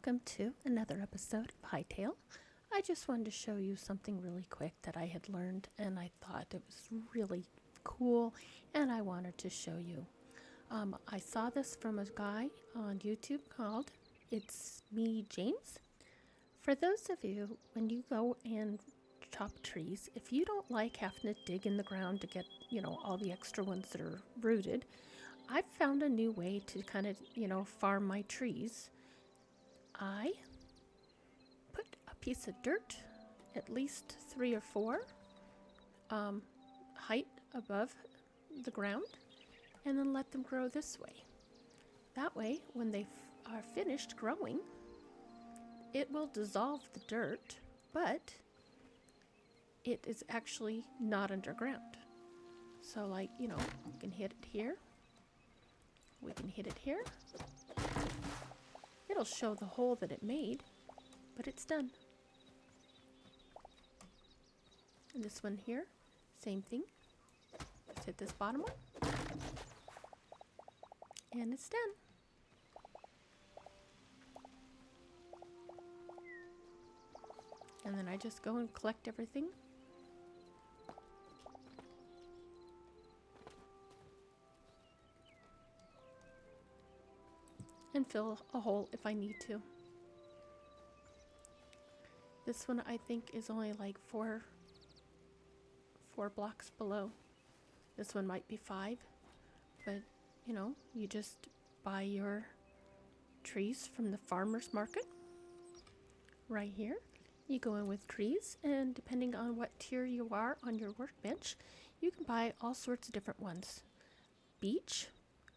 welcome to another episode of Hytale. I just wanted to show you something really quick that I had learned and I thought it was really cool and I wanted to show you. I saw this from a guy on YouTube called It's Me James. For those of you, when you go and chop trees, if you don't like having to dig in the ground to get, all the extra ones that are rooted, I've found a new way to kind of, farm my trees. I put a piece of dirt, at least 3 or 4 height above the ground, and then let them grow this way. That way, when they are finished growing, it will dissolve the dirt, but it is actually not underground. So you can hit it here. We can hit it here. It'll show the hole that it made, but it's done. And this one here, same thing. Just hit this bottom one. And it's done. And then I just go and collect everything. And fill a hole if I need to. This one I think is only like 4 blocks below. This one might be 5, but you just buy your trees from the farmer's market. Right here, you go in with trees, and depending on what tier you are on your workbench, you can buy all sorts of different ones. Beech,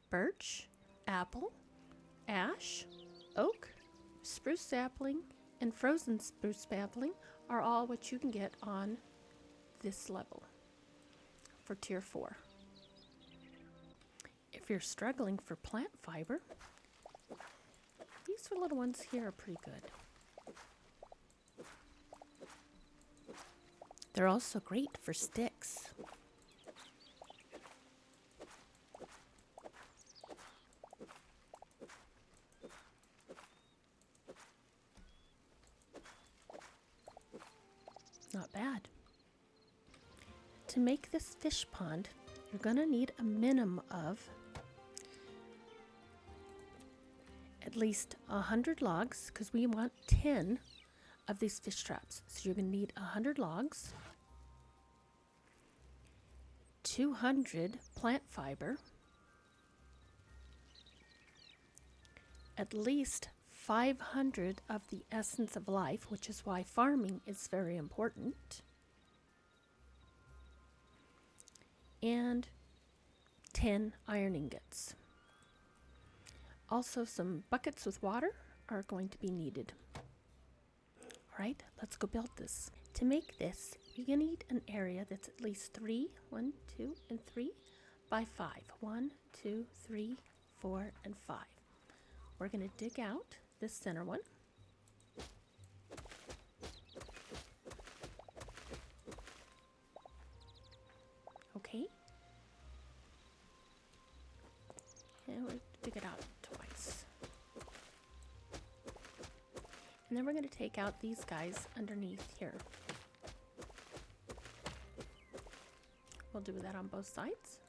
birch, apple, ash, oak, spruce sapling, and frozen spruce sapling are all what you can get on this level for tier 4. If you're struggling for plant fiber, these little ones here are pretty good. They're also great for sticks. Not bad. To make this fish pond, you're going to need a minimum of at least 100 logs, because we want 10 of these fish traps. So you're going to need 100 logs, 200 plant fiber, at least 500 of the essence of life, which is why farming is very important, and 10 iron ingots. Also, some buckets with water are going to be needed. All right, let's go build this. To make this, you're going to need an area that's at least 3, 1, 2, and 3 by 5. 1, 2, 3, 4, and 5. We're going to dig out this center one. Okay. And we'll dig it out twice. And then we're going to take out these guys underneath here. We'll do that on both sides.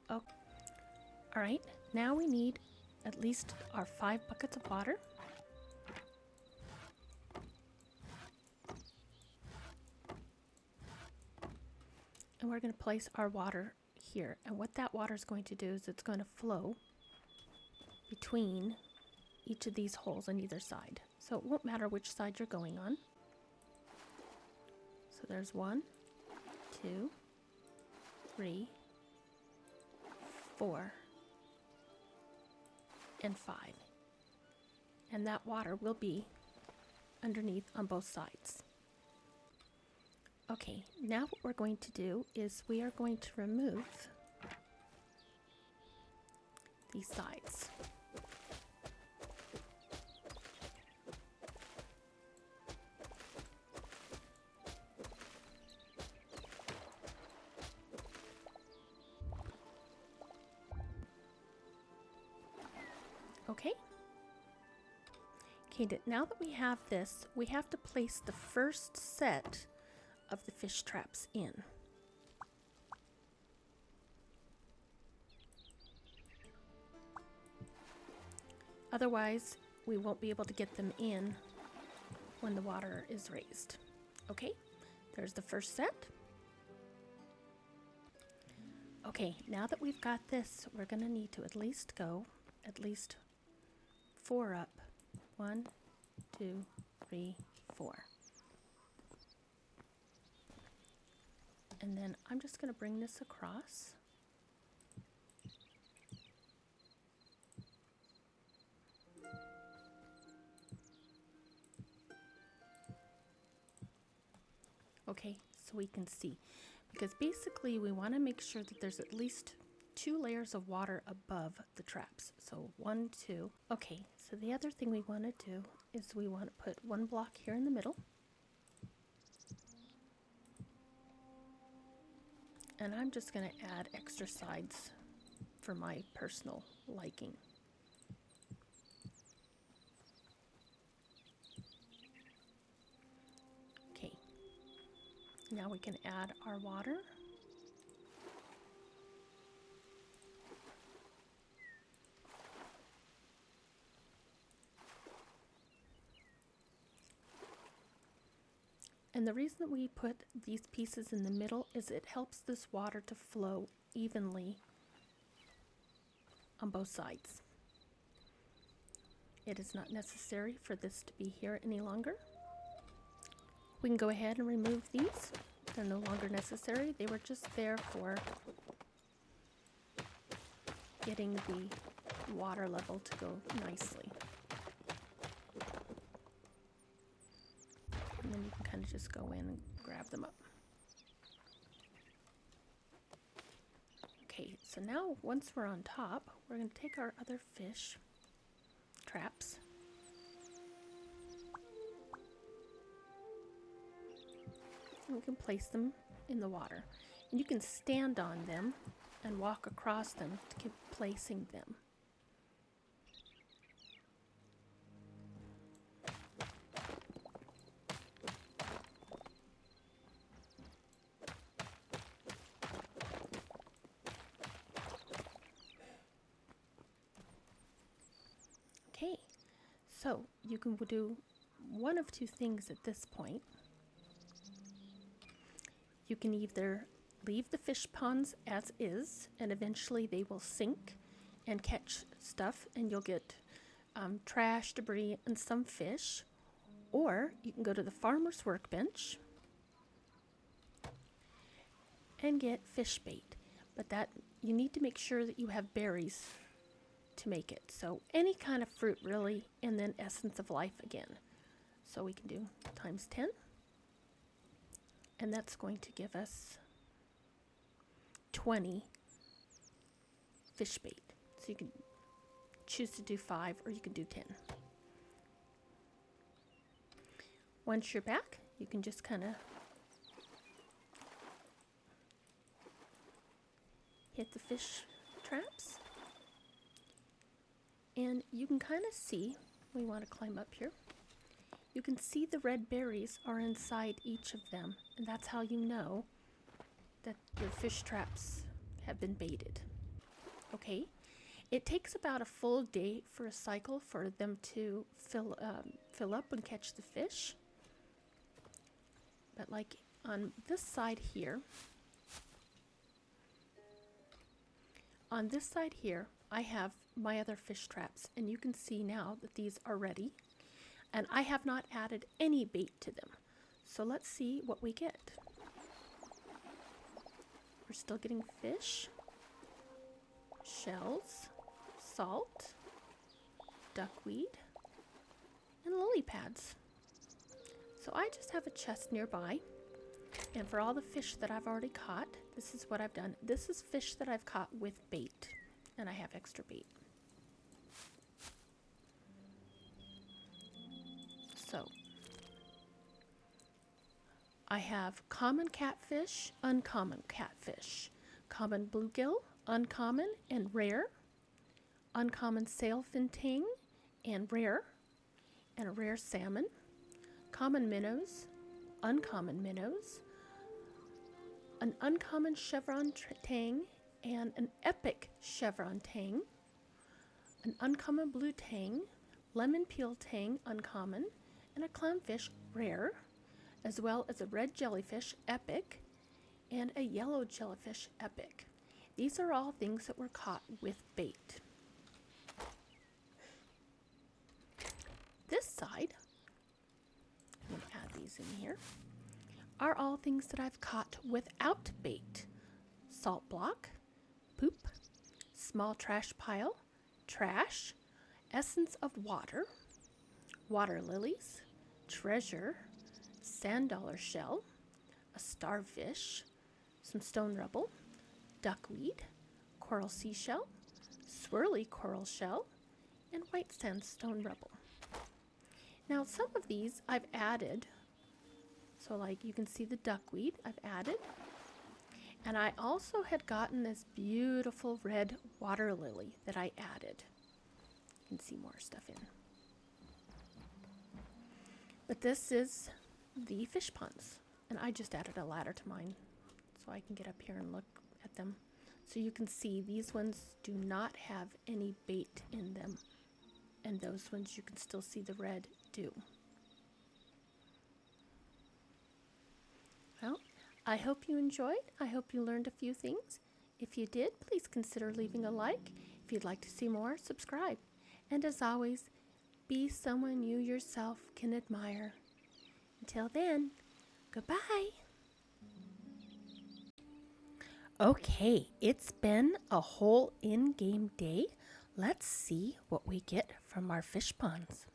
Oh. All right, now we need at least our 5 buckets of water. And we're going to place our water here. And what that water is going to do is it's going to flow between each of these holes on either side. So it won't matter which side you're going on. So there's 1, 2, 3, 4, and 5. And that water will be underneath on both sides. Okay, now what we're going to do is we are going to remove these sides. Okay. Okay, now that we have this, we have to place the first set of the fish traps in. Otherwise, we won't be able to get them in when the water is raised. Okay, there's the first set. Okay, now that we've got this, we're going to need to at least go 4 up. 1, 2, 3, 4. And then I'm just going to bring this across. Okay, so we can see, because basically we want to make sure that there's at least 2 layers of water above the traps. So 1, 2. Okay, so the other thing we want to do is we want to put 1 block here in the middle. And I'm just going to add extra sides for my personal liking. Okay, now we can add our water. And the reason that we put these pieces in the middle is it helps this water to flow evenly on both sides. It is not necessary for this to be here any longer. We can go ahead and remove these. They're no longer necessary. They were just there for getting the water level to go nicely. And then you can kind of just go in and grab them up. Okay, so now once we're on top, we're going to take our other fish traps. And we can place them in the water. And you can stand on them and walk across them to keep placing them. Okay, so you can do one of 2 things at this point. You can either leave the fish ponds as is, and eventually they will sink and catch stuff, and you'll get trash, debris, and some fish. Or you can go to the farmer's workbench and get fish bait. But that you need to make sure that you have berries to make it. So any kind of fruit really, and then essence of life again. So we can do times 10. And that's going to give us 20 fish bait. So you can choose to do 5 or you can do 10. Once you're back, you can just kind of hit the fish traps. And you can kind of see, we want to climb up here. You can see the red berries are inside each of them, and that's how you know that your fish traps have been baited. Okay, it takes about a full day for a cycle for them to fill up and catch the fish. But like on this side here, I have my other fish traps, and you can see now that these are ready, and I have not added any bait to them. So let's see what we get. We're still getting fish, shells, salt, duckweed, and lily pads. So I just have a chest nearby, and for all the fish that I've already caught, this is what I've done. This is fish that I've caught with bait, and I have extra bait. So I have common catfish, uncommon catfish, common bluegill, uncommon and rare, uncommon sailfin tang and a rare salmon, common minnows, uncommon minnows, an uncommon chevron tang and an epic chevron tang, an uncommon blue tang, lemon peel tang uncommon, and a clownfish rare, as well as a red jellyfish epic and a yellow jellyfish epic. These are all things that were caught with bait. This side, I'm going to add these in here, are all things that I've caught without bait. Salt block, poop, small trash pile, trash, essence of water, water lilies, treasure, sand dollar shell, a starfish, some stone rubble, duckweed, coral seashell, swirly coral shell, and white sandstone rubble. Now some of these I've added, so like you can see the duckweed I've added, and I also had gotten this beautiful red water lily that I added. You can see more stuff in. But this is the fish ponds, and I just added a ladder to mine so I can get up here and look at them. So you can see these ones do not have any bait in them, and those ones you can still see the red do. Well, I hope you enjoyed. I hope you learned a few things. If you did, please consider leaving a like. If you'd like to see more, subscribe. And as always, be someone you yourself can admire. Until then, goodbye. Okay, it's been a whole in-game day. Let's see what we get from our fish ponds.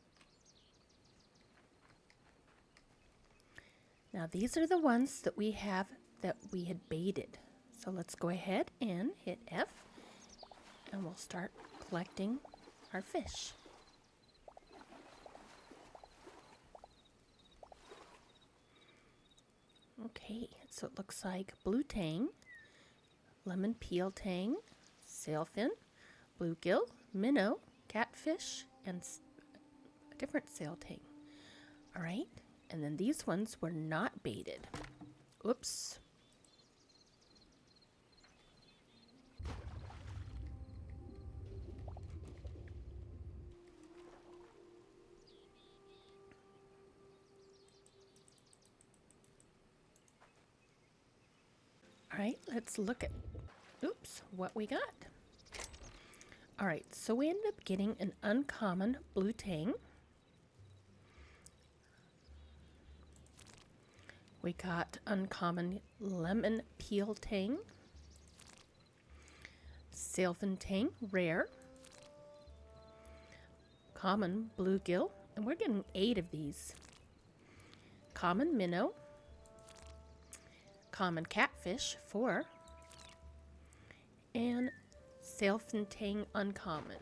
Now these are the ones that we had baited. So let's go ahead and hit F, and we'll start collecting our fish. Okay, so it looks like blue tang, lemon peel tang, sailfin, bluegill, minnow, catfish, and a different sail tang. All right, and then these ones were not baited. Oops. All right, let's look at, what we got. All right, so we ended up getting an uncommon blue tang. We got uncommon lemon peel tang, sailfin tang rare, common bluegill, and we're getting 8 of these, common minnow, common catfish 4, and sailfin tang uncommon.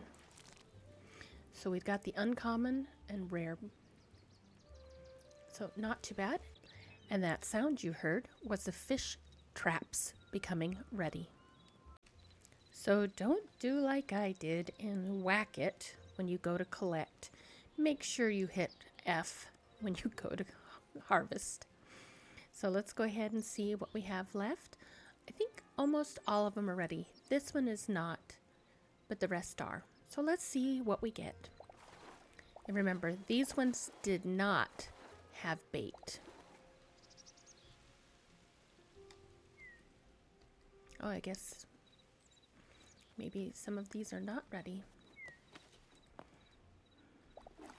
So we've got the uncommon and rare, so not too bad. And that sound you heard was the fish traps becoming ready. So don't do like I did and whack it when you go to collect. Make sure you hit F when you go to harvest. So let's go ahead and see what we have left. I think almost all of them are ready. This one is not, but the rest are. So let's see what we get. And remember, these ones did not have bait. Oh, I guess maybe some of these are not ready.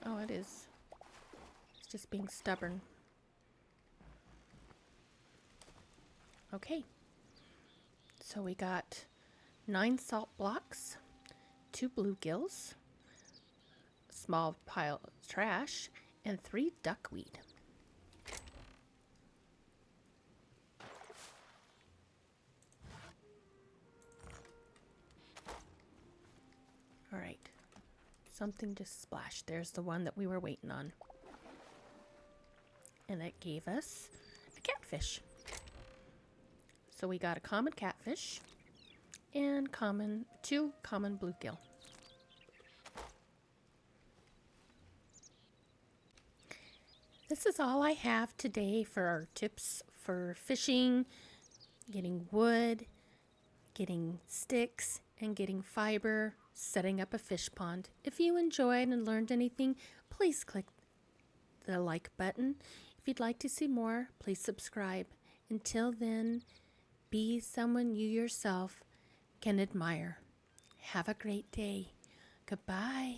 Oh, it is. It's just being stubborn. Okay. So we got 9 salt blocks, 2 bluegills, a small pile of trash, and 3 duckweed. All right, something just splashed. There's the one that we were waiting on. And it gave us a catfish. So we got a common catfish and 2 common bluegill. This is all I have today for our tips for fishing, getting wood, getting sticks, and getting fiber, setting up a fish pond. If you enjoyed and learned anything, please click the like button. If you'd like to see more, please subscribe. Until then, be someone you yourself can admire. Have a great day. Goodbye.